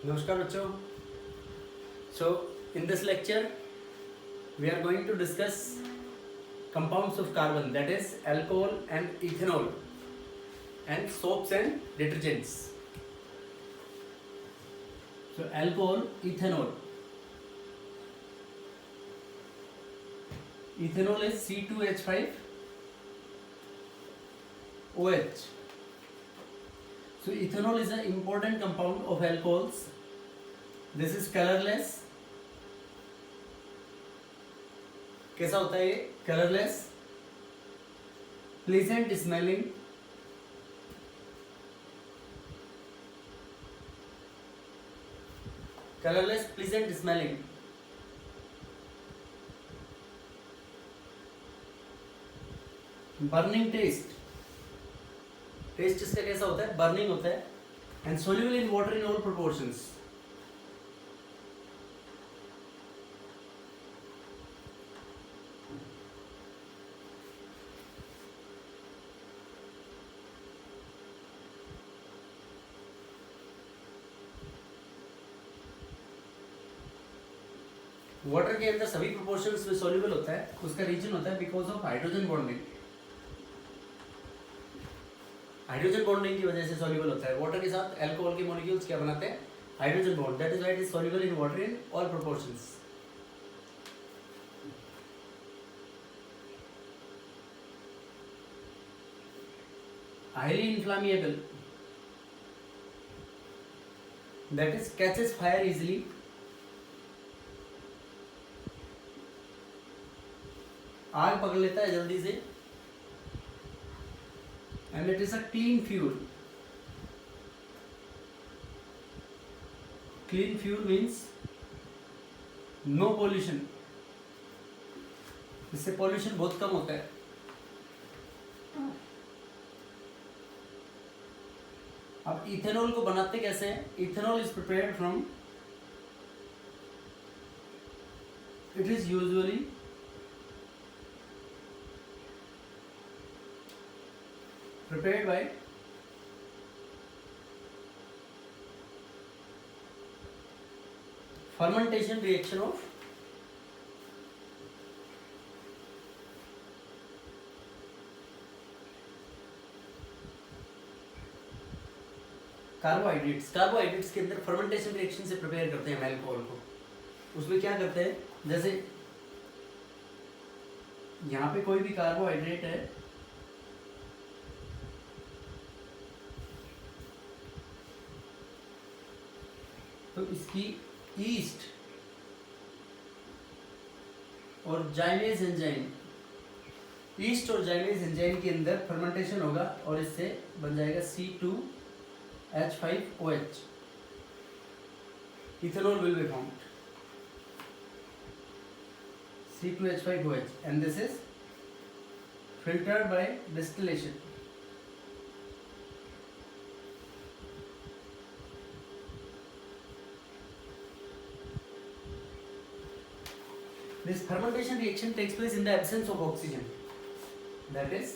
नमस्कार बच्चों. So in this lecture we are going to discuss compounds of carbon, that is alcohol and ethanol, and soaps and detergents. So alcohol, ethanol. Ethanol is C2H5OH. So ethanol is an important compound of alcohols. This is colorless. कैसा होता है ये? Colourless, pleasant smelling, colourless pleasant smelling, burning taste. Taste इसका कैसा होता है? Burning होता है. And soluble in water in all proportions. Water के अंदर सभी प्रोपोर्शंस में सॉल्युबल होता है. उसका रीजन होता है because of hydrogen bonding. Hydrogen bonding की वजह से सॉल्युबल होता है. वाटर के साथ अल्कोहल के मॉलिक्यूल्स क्या बनाते हैं? Hydrogen bond. That is why it is soluble in water in all proportions. Highly inflammable, that is catches fire easily. आग पकड़ लेता है जल्दी से. And it is a clean fuel. Clean fuel means no pollution. इससे pollution बहुत कम होता है. अब इथेनॉल को बनाते कैसे हैं? Ethanol is prepared from, it is usually prepared by fermentation reaction of carbohydrates. Carbohydrates के अंदर फर्मेंटेशन रिएक्शन से प्रिपेयर करते हैं अल्कोहल को. उसमें क्या करते हैं? जैसे यहाँ पे कोई भी कार्बोहाइड्रेट है, तो इसकी ईस्ट और जाइलेज एंजाइम, ईस्ट और जाइलेज एंजाइम के अंदर फर्मेंटेशन होगा और इससे बन जाएगा C2H5OH. Ethanol will be formed. C2H5OH and this is filtered by distillation. This fermentation reaction takes place in the absence of oxygen. That is,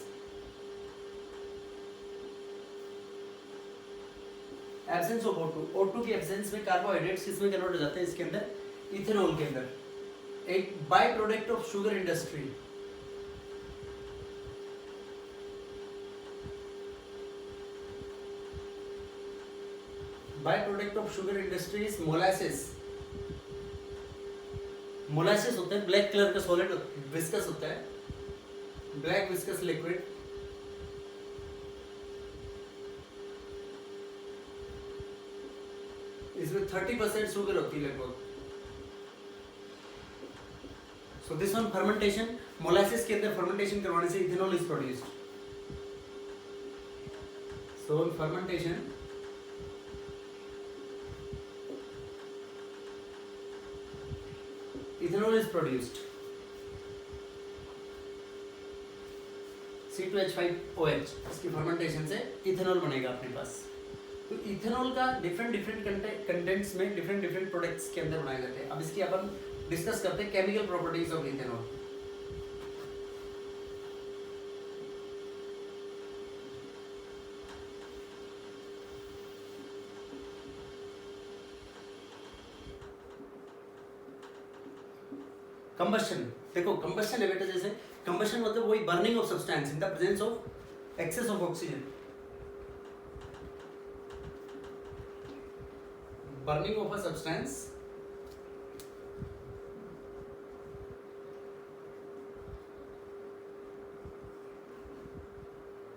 absence of O2. O2 की absence में carbohydrates किसमें convert हो जाते हैं? इसके अंदर, ethanol के अंदर. एक by product of sugar industry. By product of sugar industry is molasses. Molasses होता है ब्लैक कलर का सॉलिड, विस्कस होता है, ब्लैक विस्कस लिक्विड. इसमें 30% शुगर होती है लगभग. So this one fermentation, molasses के अंदर फर्मेंटेशन करवाने से ethanol is produced. So fermentation ethanol is produced. C2H5OH, इसकी फर्मेंटेशन से इथेनॉल बनेगा अपने पास. तो इथेनॉल का डिफरेंट कंटेंट्स में डिफरेंट प्रोडक्ट्स के अंदर बनाए जाते हैं. अब इसकी अपन डिस्कस करते हैं chemical properties of ethanol. Combustion, देखो कंबशन है बेटा, जैसे कंबशन मतलब वही burning of substance in the presence of excess of oxygen, burning of a substance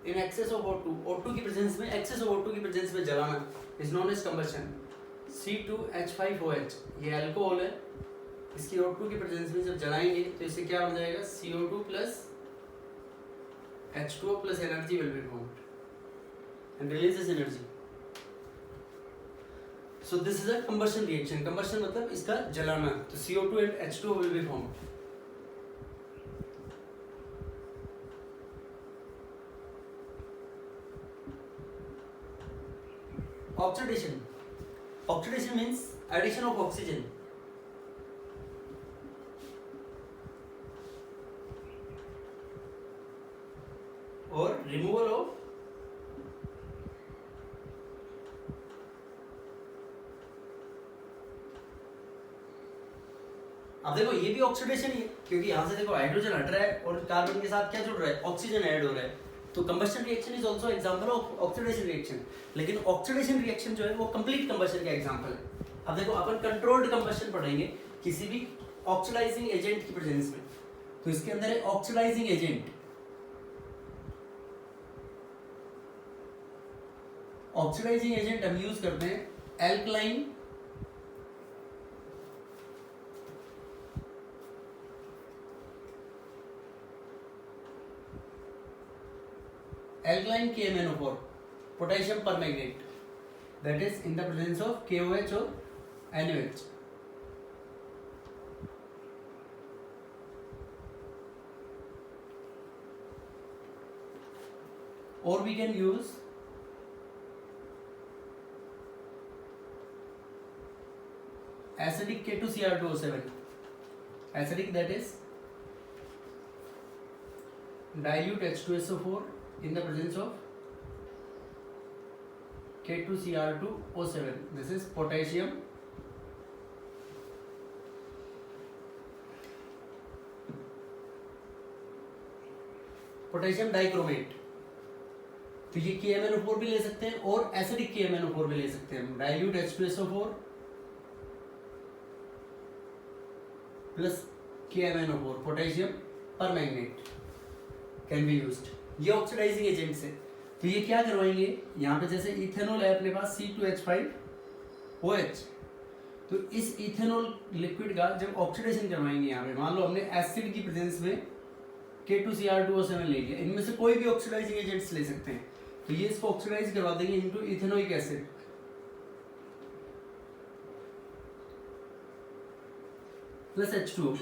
in excess of O2, O2 की प्रेजेंस में, excess of O2 की प्रेजेंस में जलाना is known as combustion. C2H5OH ये अल्कोहल है, इसकी O2 की presence में जब जलाएंगे तो इससे क्या बन जाएगा, CO2 plus H2O plus energy will be formed and releases energy. So this is a combustion reaction. Combustion मतलब इसका जलाना, तो CO2 and H2O will be formed. Oxidation. Oxidation means addition of oxygen. Or removal of अब देखो ये भी oxidation ही है, क्योंकि यहाँ से देखो हाइड्रोजन हट रहा है और कार्बन के साथ क्या जुड़ रहा है, ऑक्सीजन ऐड हो रहा है, तो combustion reaction is also example of oxidation reaction. लेकिन ऑक्सीडेशन रिएक्शन जो है वो कंप्लीट कंबशन का एग्जांपल है. अब देखो अपन कंट्रोल्ड कंबशन पढ़ेंगे किसी भी ऑक्सीडाइजिंग एजेंट की प्रेजेंस में, तो इसके अंदर है ऑक्सीडाइजिंग एजेंट. ऑक्सीडाइजिंग एजेंट हम यूज करते हैं alkaline KMnO4, potassium permanganate, that is in the presence of KOH or NaOH. Or we can use acidic K2Cr2O7, acidic, that is dilute H2SO4 in the presence of K2Cr2O7. This is potassium dichromate. तो ये KMnO4 भी ले सकते हैं और acidic KMnO4 भी ले सकते हैं. Dilute H2SO4 plus KMnO4, potassium permanganate can be used. ये ऑक्सीडाइजिंग एजेंट्स है. तो ये क्या करवाएंगे, यहाँ पे जैसे इथेनॉल है अपने पास C2H5OH, तो इस इथेनॉल लिक्विड का जब ऑक्सीडेशन करवाएंगे यहाँ पे, मान लो हमने एसिड की प्रेजेंस में K2Cr2O7 ले लिया, इनमें से कोई भी ऑक्सीडाइजिंग एजेंट्स ले सकते हैं, तो ये इसको ऑक्सीडाइज करवा देंगे into ethanoic acid plus H2O.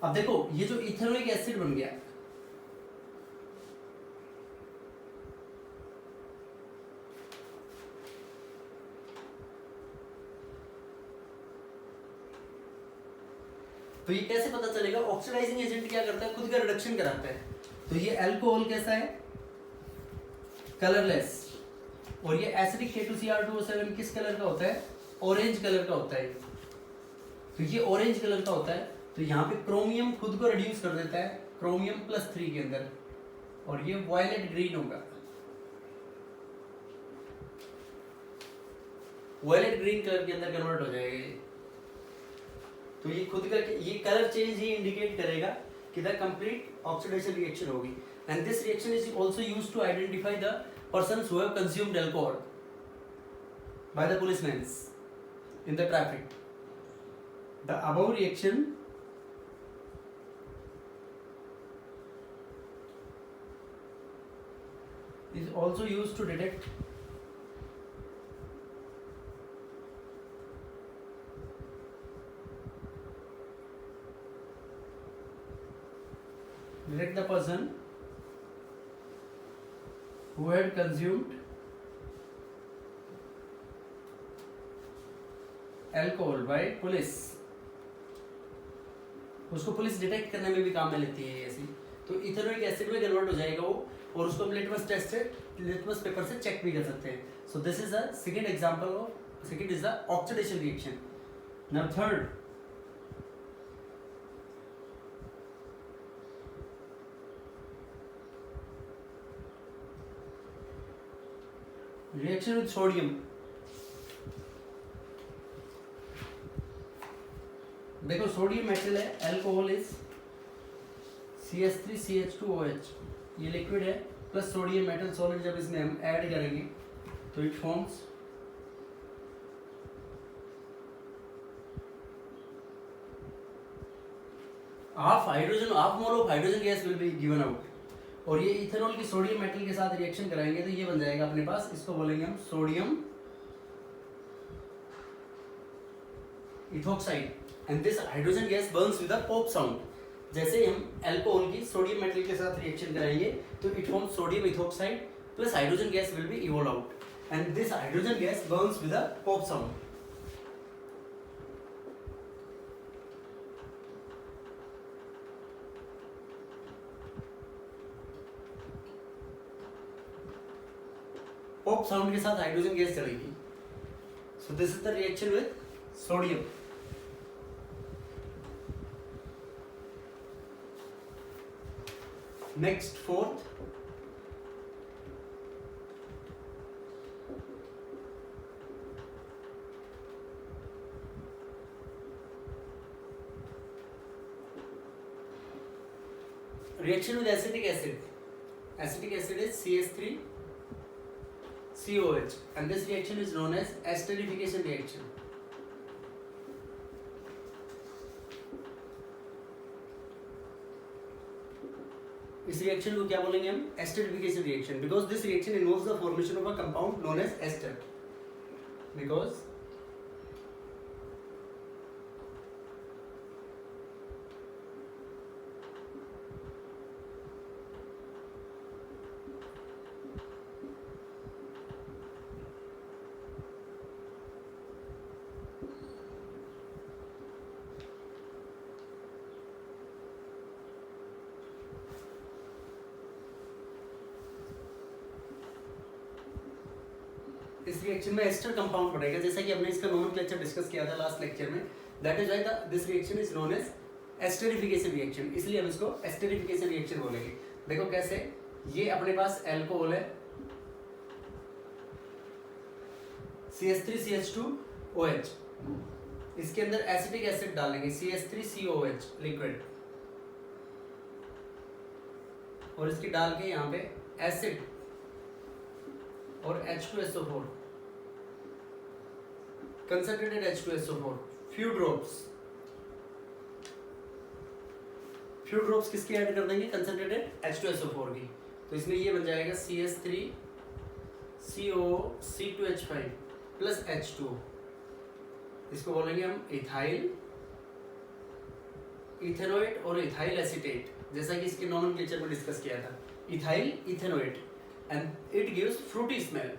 अब देखो ये जो इथेनोइक एसिड बन गया, तो ये कैसे पता चलेगा, ऑक्सीडाइजिंग एजेंट क्या करता है, खुद का रिडक्शन कराता है. तो ये अल्कोहल कैसा है, कलरलेस, और ये एसिडिक K2Cr2O7 किस कलर का होता है, ऑरेंज कलर का होता है. तो ये ऑरेंज कलर का होता है, तो यहाँ पे क्रोमियम खुद को रिड्यूस कर देता है क्रोमियम +3 के अंदर, और ये वायलेट ग्रीन होगा, वायलेट ग्रीन कलर के अंदर कन्वर्ट हो जाएगा ये. तो ये खुद का ये कलर चेंज ही इंडिकेट करेगा कि द कंप्लीट ऑक्सीडेशन रिएक्शन होगी. And this reaction is also used to identify the persons who have consumed alcohol by the policeman in the traffic. The above reaction is also used to detect the person who had consumed alcohol by police. उसको police detect करने में भी काम में लेती है ऐसी. तो इथेनोइक एसिड में कन्वर्ट हो जाएगा वो, और उसको हम लिटमस टेस्ट से, लिटमस पेपर से चेक भी कर सकते हैं. So this is a second example of, second is the oxidation reaction. Now third reaction with sodium, देखो सोडियम मेटल है, अल्कोहल इज CH3CH2OH, ये लिक्विड है, प्लस सोडियम मेटल सॉलिड जब इसमें हम ऐड करेंगे तो it forms half mole of hydrogen gas will be given out, और ये इथेनॉल की सोडियम मेटल के साथ रिएक्शन कराएंगे तो ये बन जाएगा अपने पास, इसको बोलेंगे हम sodium ethoxide, and this hydrogen gas Burns with a pop sound. जैसे हम अल्कोहल की सोडियम मेटल के साथ रिएक्शन कराएंगे तो it forms sodium ethoxide plus hydrogen gas will be evolve out, and this hydrogen gas Burns with a pop sound. Pop sound के साथ hydrogen gas चलेगी। So this is the reaction with sodium. Next fourth, reaction with acetic acid. Acetic acid is CH3COH, and this reaction is known as esterification reaction. इस रिएक्शन को क्या बोलेंगे हम? Esterification reaction, because this reaction involves the formation of a compound known as ester, because इस reaction में ester compound पड़ेगा, जैसा कि हमने इसका नोमेनक्लेचर डिस्कस किया था लास्ट लेक्चर में। That is why this reaction is known as esterification reaction, इसलिए हम इसको एस्टरिफिकेशन रिएक्शन बोलेंगे। देखो कैसे, ये अपने पास अल्कोहल है CH3CH2OH, इसके अंदर एसिटिक एसिड डालेंगे CH3COH लिक्विड, और इसकी डाल के यहाँ पे एसिड और H2SO4, concentrated H2SO4, few drops किसकी ऐड कर देंगे? कंसंट्रेटेड H2SO4 की। तो इसमें ये बन जाएगा CH3CO C2H5 प्लस H2, इसको बोलेंगे हम इथाइल, इथेनोएट और इथाइल एसीटेट, जैसा कि इसके नोमेनक्लेचर में डिस्कस किया था, ethyl ethanoate, and it gives fruity smell.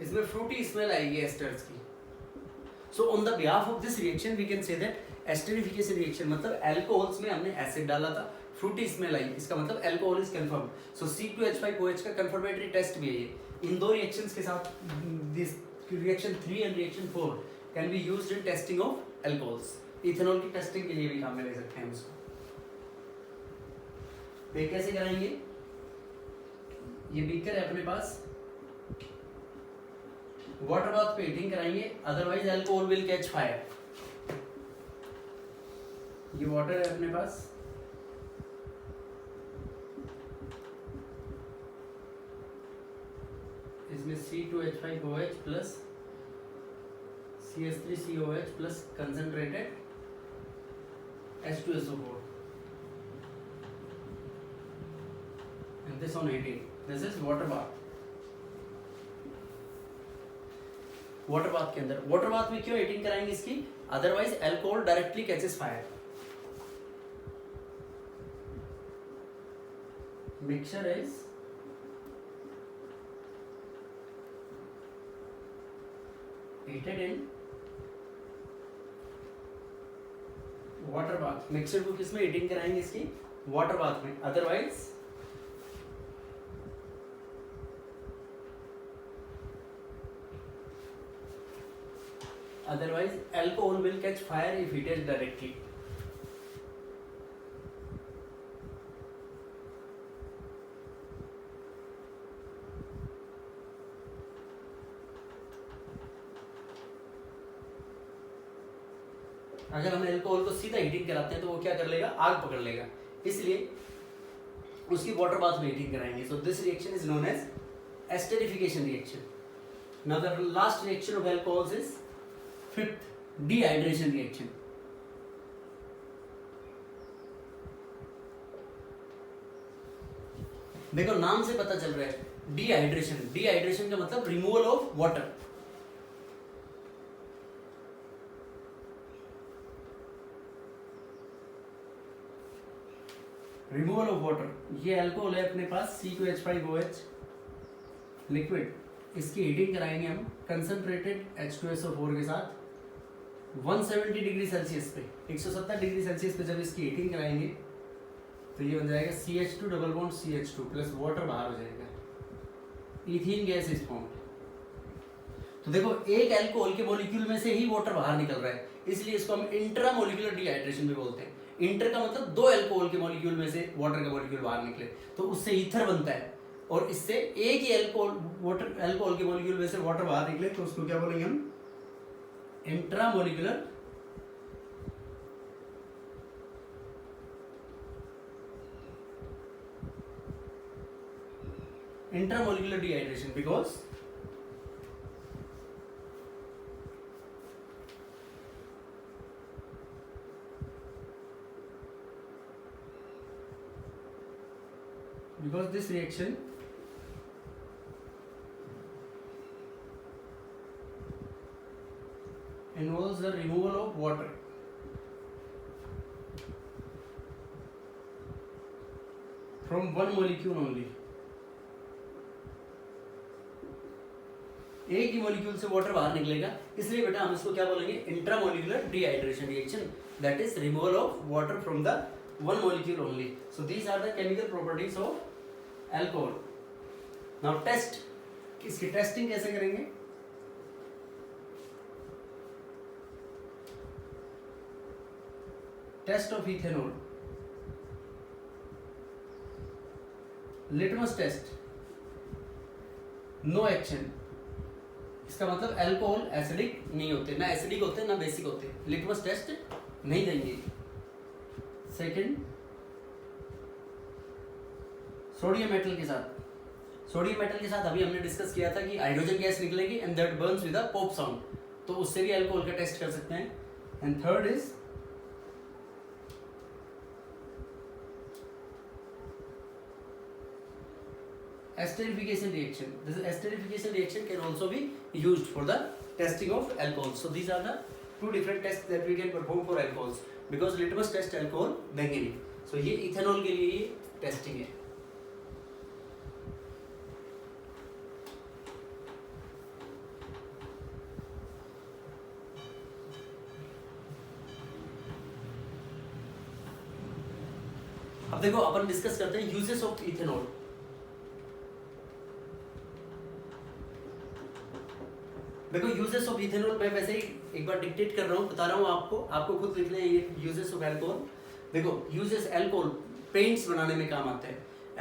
इसमें fruity smell आएगी एस्टर्स की। So on the behalf of this reaction we can say that esterification reaction, मतलब alcohols में हमने एसिड डाला था, fruity smell आई, इसका मतलब alcohol is confirmed. So C2H5OH का confirmatory test भी है ये। इन दो reactions के साथ this reaction 3 and reaction 4 can be used in testing of alcohols. Ethanol की टेस्टिंग के लिए भी काम में ले सकते हैं इसको। तो ये कैसे कराएंगे? ये बीकर है अपने पास, वाटर बाथ पे हीटिंग कराएंगे, otherwise alcohol will catch fire. ये वाटर है अपने पास, इसमें C2H5OH plus CH3COH plus concentrated H2SO4, and this on 18. This is water bath. Water bath के अंदर, वाटर बाथ में क्यों हीटिंग कराएंगे इसकी? Otherwise alcohol directly catches fire. Mixture is heated in water bath. Mixture को किसमें हीटिंग कराएंगे इसकी? वाटर बाथ में। otherwise alcohol will catch fire if heated directly. अगर हम अल्कोहल को सीधा हीटिंग कराते हैं तो वो क्या कर लेगा, आग पकड़ लेगा, इसलिए उसकी वाटर बाथ में हीटिंग कराएंगे. So this reaction is known as esterification reaction. Now the last reaction of alcohols is fifth, dehydration reaction. देखो नाम से पता चल रहा है डिहाइड्रेशन. डिहाइड्रेशन का मतलब removal of water. Removal of water. ये अल्कोहल है अपने पास C2H5OH लिक्विड. इसकी हीटिंग कराएंगे हम कंसंट्रेटेड H2SO4 के साथ 170 डिग्री सेल्सियस पे. 170 डिग्री सेल्सियस पे जब इसकी हीटिंग कराएंगे तो ये बन जाएगा CH2 double bond CH2 plus water बाहर हो जाएगा. Ethene gas is formed. तो देखो एक अल्कोहल के मॉलिक्यूल में से ही वाटर बाहर निकल रहा है, इसलिए इसको हम इंट्रामोलिकुलर डिहाइड्रेशन भी बोलते हैं. इंटर का मतलब दो अल्कोहल के मॉलिक्यूल में से वाटर का मॉलिक्यूल बाहर निकले तो उससे ईथर बनता है, और इससे एक ही अल्कोहल के मॉलिक्यूल में से वाटर बाहर निकले तो उसको क्या बोलेंगे हम, intramolecular dehydration. Because this reaction involves the removal of water from one molecule only. एक ही मॉलिक्यूल से वाटर बाहर निकलेगा, इसलिए बेटा हम इसको क्या बोलेंगे, intramolecular dehydration reaction, that is removal of water from the one molecule only. So these are the chemical properties of alcohol. Now test. इसकी टेस्टिंग कैसे करेंगे, test of ethanol. Litmus test, no action. इसका मतलब alcohol acidic नहीं होते, ना acidic होते ना बेसिक होते, लिटमस टेस्ट नहीं देंगे. सेकेंड, सोडियम मेटल के साथ. सोडियम मेटल के साथ अभी हमने डिस्कस किया था कि हाइड्रोजन गैस निकलेगी and that Burns with a pop sound, तो उससे भी अल्कोहल का टेस्ट कर सकते हैं. And third is esterification reaction. This esterification reaction can also be used for the testing of alcohol. So these are the two different tests that we can perform for alcohols, because litmus test alcohol देंगे नहीं. So ये ethanol के लिए ये testing है. अब देखो अपन discuss करते हैं यूजेस ऑफ इथेनॉल. देखो यूजेस ऑफ इथेनॉल मैं वैसे ही एक बार डिक्टेट कर रहा हूँ, बता रहा हूँ आपको खुद लिखना है ये यूजेस ऑफ अल्कोहल. देखो यूजेस, अल्कोहल पेंट्स बनाने में काम आता है.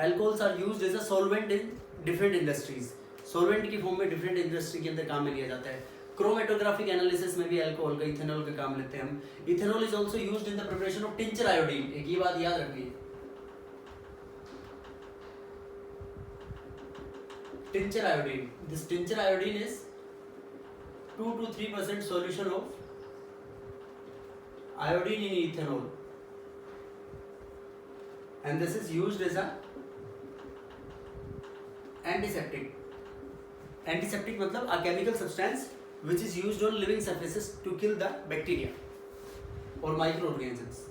Alcohols are used as a solvent in different industries. Solvent की फॉर्म में डिफरेंट इंडस्ट्री के अंदर काम में लिया जाता है. क्रोमेटोग्राफिक एनालिसिस में भी अल्कोहल का, इथेनॉल का काम लेते हैं हम. Ethanol is also used in the preparation of tincture iodine. एक ये बात याद रखिए, tincture iodine. This tincture iodine is 2 to 3% solution of iodine in ethanol, and this is used as a antiseptic. Antiseptic मतलब a chemical substance which is used on living surfaces to kill the bacteria or microorganisms.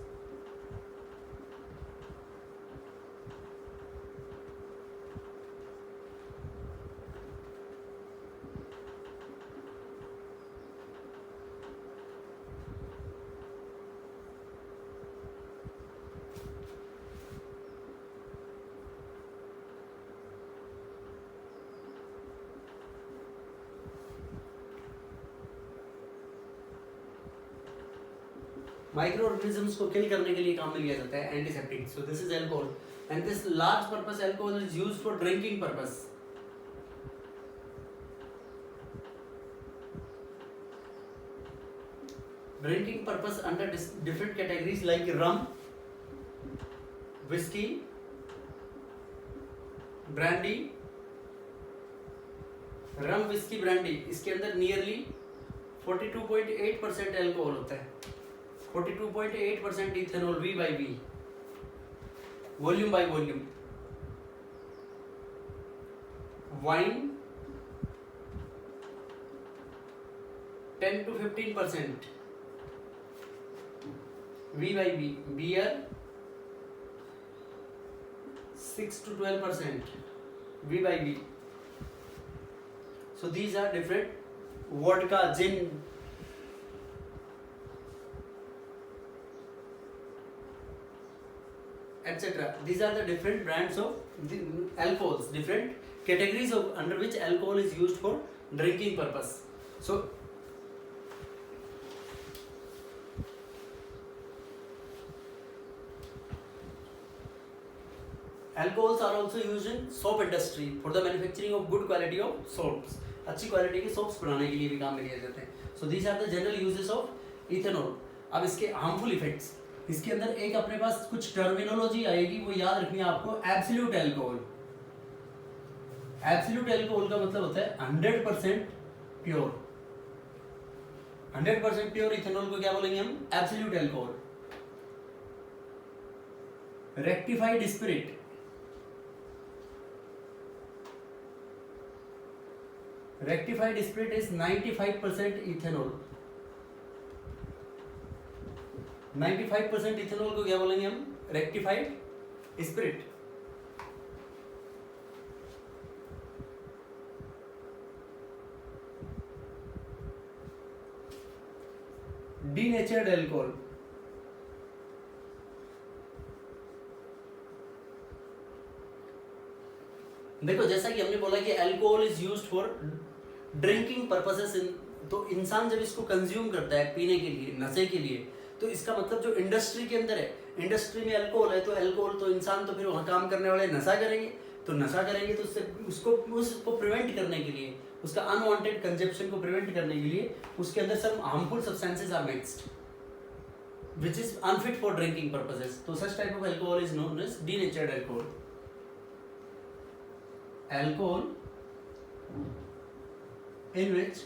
Micro organisms को किल करने के लिए काम में लिया जाता है antiseptic. So this is alcohol and this large purpose alcohol is used for drinking purpose. drinking purpose under different categories like rum, whiskey, brandy. Rum, whisky, brandy, इसके अंदर नियरली 42.8% एल्कोहल होता है, 42.8% ethanol, V by V, volume by volume. Wine 10 to 15%, V by V. Beer 6 to 12%, V by V. So these are different. Vodka, gin, etc. These are the different brands of the alcohols, different categories of under which alcohol is used for drinking purpose. So alcohols are also used in soap industry for the manufacturing of good quality of soaps. अच्छी quality के soaps बनाने के लिए भी काम में लिए जाते हैं. So these are the general uses of ethanol. अब इसके हार्मफुल इफेक्ट्स, इसके अंदर एक अपने पास कुछ टर्मिनोलॉजी आएगी, वो याद रखनी है आपको. Absolute alcohol. एब्सोल्यूट अल्कोहल का मतलब होता है 100% प्योर. 100% प्योर इथेनॉल को क्या बोलेंगे हम? Absolute alcohol. Rectified spirit, rectified spirit is 95% ethanol. 95% ethanol को क्या बोलेंगे हम? Rectified spirit. डीनेचर्ड अल्कोहल, देखो जैसा कि हमने बोला कि alcohol is used for drinking purposes. तो इंसान जब इसको कंज्यूम करता है पीने के लिए, नशे के लिए, तो इसका मतलब जो इंडस्ट्री के अंदर है, इंडस्ट्री में अल्कोहल है, तो अल्कोहल तो इंसान तो फिर वहाँ काम करने वाले नशा करेंगे. तो नशा करेंगे तो उसको प्रिवेंट करने के लिए, उसका अनवांटेड कंजप्शन को प्रिवेंट करने के लिए उसके अंदर सब harmful substances are mixed which is unfit for drinking purposes. So such type of alcohol is known as denatured alcohol. Alcohol in which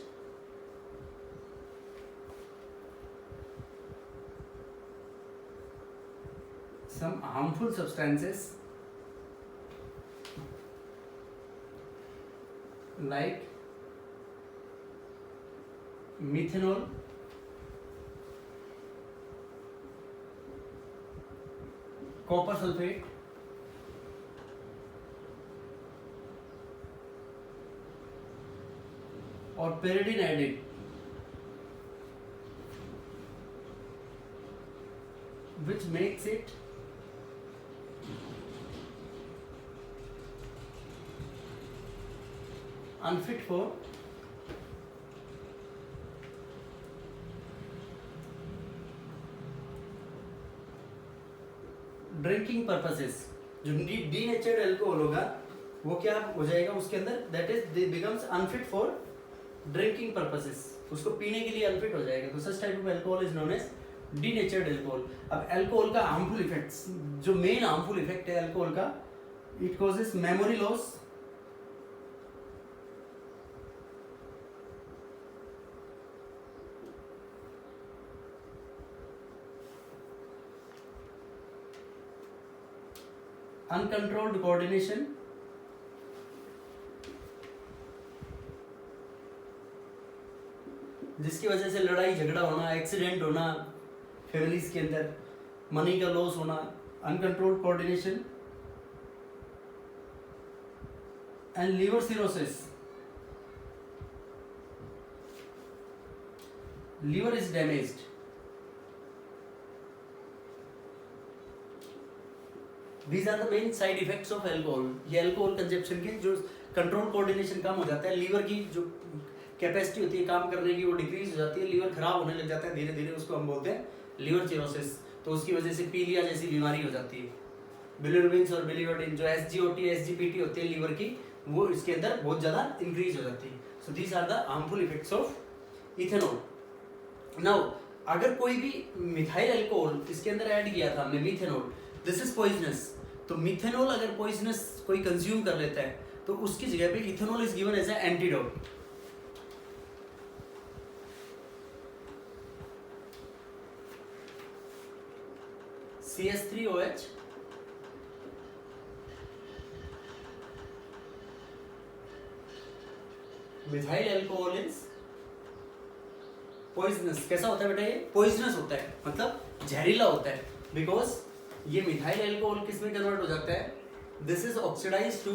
some harmful substances like methanol, copper sulfate, और pyridine added, which makes it unfit for drinking purposes. जो denatured alcohol होगा वो क्या हो जाएगा उसके अंदर? That is becomes unfit for drinking purposes. उसको पीने के लिए अनफिट हो जाएगा. तो such type of alcohol is known as denatured alcohol. अब अल्कोहल का हार्मफुल इफेक्ट्स, जो मेन हार्मफुल इफेक्ट है अल्कोहल का, it causes memory loss, uncontrolled coordination, जिसकी वजह से लड़ाई झगड़ा होना, एक्सीडेंट होना फैमिलीज के अंदर, मनी का लॉस होना, uncontrolled coordination, and liver cirrhosis. Liver is damaged. These are the main side effects of alcohol. ये अल्कोहल कंजप्शन के जो कंट्रोल कोऑर्डिनेशन कम हो जाता है, लीवर की जो कैपेसिटी होती है काम करने की वो डिक्रीज हो जाती है, लीवर खराब होने लग जाता है धीरे धीरे, उसको हम बोलते हैं लीवर सिरोसिस. तो उसकी वजह से पीलिया जैसी बीमारी हो जाती है. बिलिरुबिन और बिलिवर्डिन जो एसजीओटी एसजीपीटी होती है लीवर की, वो इसके अंदर बहुत ज़्यादा इंक्रीज हो जाती है. So these are the harmful effects of ethanol. Now अगर कोई भी मिथाइल अल्कोहल इसके अंदर ऐड किया था हमने मिथेनॉल, दिस इज पॉइजनस। तो मिथेनॉल अगर पॉइजनस कोई कंज्यूम कर लेता है तो उसकी जगह पे ethanol is given as a antidote. CH3OH methyl alcohol is poisonous. कैसा होता है बेटा? ये पॉइजनस होता है, मतलब जहरीला होता है, बिकॉज ये मिथाइल अल्कोहल किस में कन्वर्ट हो जाता है? This is oxidize to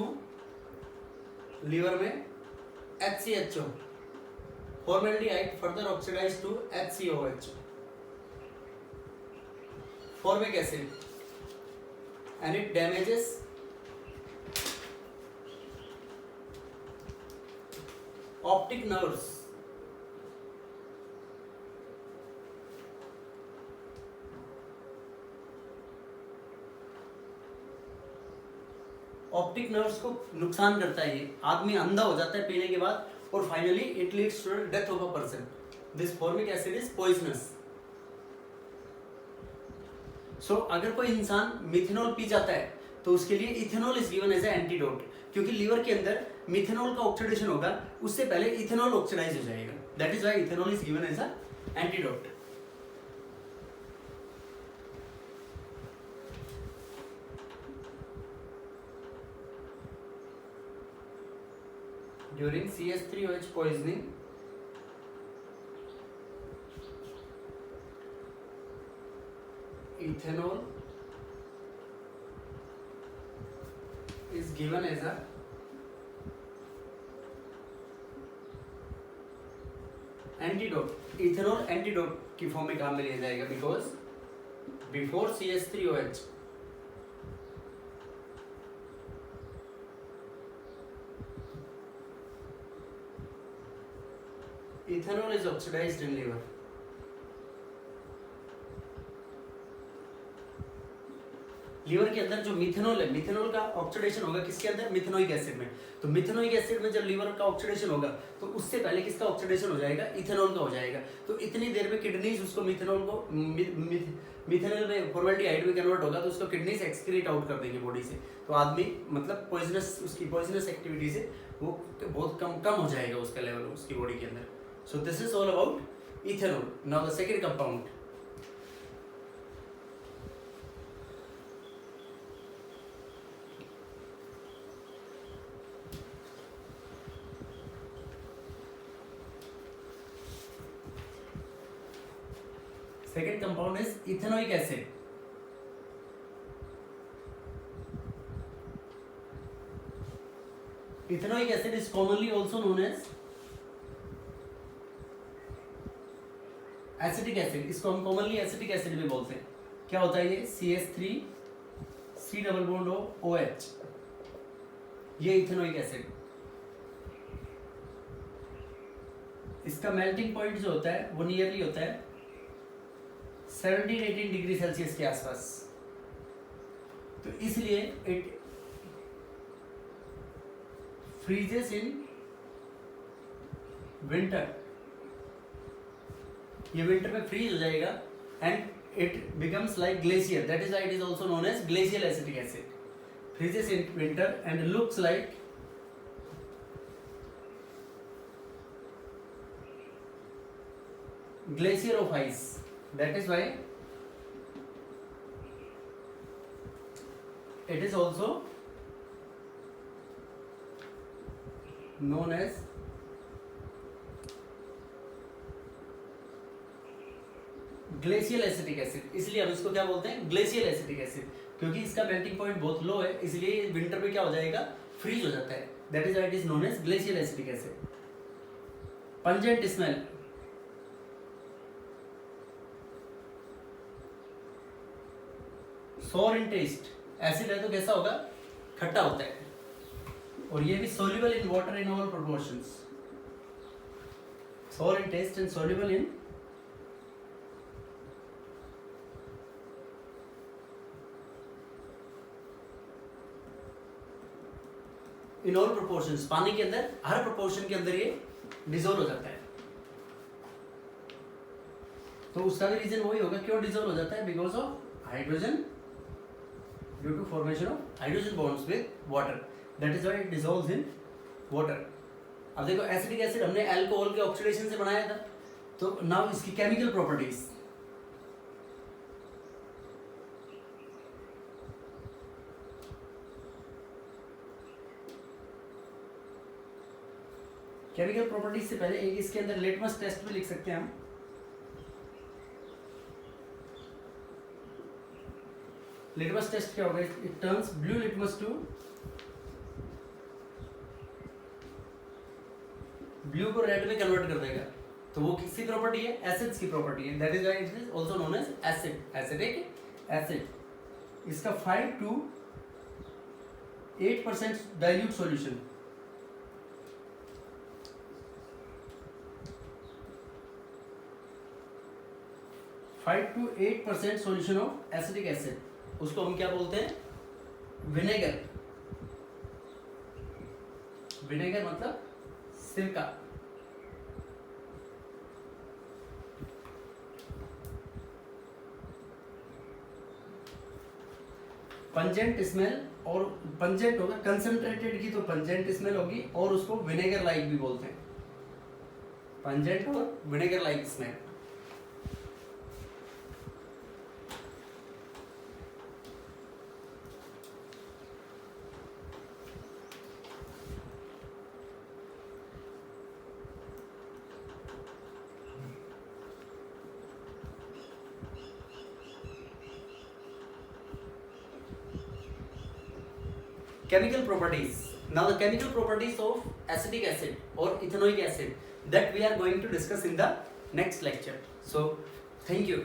liver में HCHO, formaldehyde further oxidize to HCOH, formic acid, and it damages optic nerves. Optic nerves को नुकसान करता है, ये आदमी अंधा हो जाता है पीने के बाद, और finally it leads to death of a person. This formic acid is poisonous. So अगर कोई इंसान मिथेनॉल पी जाता है तो उसके लिए ethanol is given as a antidote, क्योंकि लीवर के अंदर मिथेनॉल का ऑक्सीडेशन होगा, उससे पहले इथेनॉल ऑक्सीडाइज हो जाएगा। That is why ethanol is given as a antidote. During CH3OH poisoning, ethanol is given as a antidote. Ethanol antidote की फॉर्म में काम में लिया जाएगा, because before CH3OH ethanol is oxidized in liver. Liver के अंदर जो मिथेनॉल है, मिथेनॉल का ऑक्सीडेशन होगा किसके अंदर? मिथेनोइक एसिड में। तो मिथेनोइक एसिड में जब लीवर का ऑक्सीडेशन होगा तो उससे पहले किसका ऑक्सीडेशन हो जाएगा? इथेनॉल का हो जाएगा। तो इतनी देर में किडनीज उसको मिथेनॉल को मिथेनॉल में फॉर्मेल्डिहाइड में कन्वर्ट होगा, तो उसको किडनीज एक्सक्रीट आउट कर देंगे बॉडी से। तो आदमी मतलब पॉइजनस, उसकी पॉइजनस एक्टिविटी से वो बहुत कम हो जाएगा उसका लेवल उसकी बॉडी के अंदर। So this is all about ethanol. Now the second compound, second compound is ethanoic acid. Ethanoic acid is commonly also known as acetic acid. इसको हम कॉमनली एसिटिक एसिड भी बोलते हैं। क्या होता है ये? CH3 डबल बॉन्ड OH, ये इथेनोइक एसिड। इसका मेल्टिंग पॉइंट जो होता है वो नियरली होता है 17-18 डिग्री सेल्सियस के आसपास। तो इसलिए इट फ्रीजेस इन विंटर, ये विंटर में फ्रीज हो जाएगा and it becomes like glacier. That is why it is also known as glacial acetic acid. Freezes in winter and looks like glacier of ice. That is why it is also known as glacial acetic acid. इसलिए हम इसको क्या बोलते हैं? Glacial acetic acid, क्योंकि इसका melting point बहुत लो है, इसलिए विंटर में क्या हो जाएगा? फ्रीज हो जाता है। That is why it is known as glacial acetic acid. Pungent smell, sour in test. Acid है तो कैसा होगा? खट्टा होता है। और ये भी soluble in water in all proportions. Sour in taste and soluble in all proportions. पानी के अंदर हर proportion के अंदर ये डिसॉल्व हो जाता है। तो उसका भी रीजन वही होगा, क्यों डिजोल्व हो जाता है? Because of hydrogen, due to formation of hydrogen bonds with water, that is why it dissolves in water. अब देखो एसिटिक एसिड हमने अल्कोहल के ऑक्सीडेशन से बनाया था, तो नाउ इसकी केमिकल प्रॉपर्टीज। केमिकल प्रॉपर्टीज से पहले एक इसके अंदर लिटमस टेस्ट भी लिख सकते हैं हम। लिटमस टेस्ट क्या होगा? It turns blue litmus to, blue को रेड में कन्वर्ट कर देगा। तो वो किसकी प्रॉपर्टी है? एसिड्स की प्रॉपर्टी है, that is why it is also known as acid, acidic acid. इसका 5 to 8% dilute solution, 5 to 8% solution of acetic acid, उसको हम क्या बोलते हैं? विनेगर। विनेगर मतलब सिरका। पंजेंट स्मेल, और पंजेंट होगा कंसंट्रेटेड की तो पंजेंट स्मेल होगी, और उसको विनेगर लाइक भी बोलते हैं, पंजेंट और vinegar like smell. Chemical properties. Now the chemical properties of acetic acid or ethanoic acid that we are going to discuss in the next lecture. So thank you.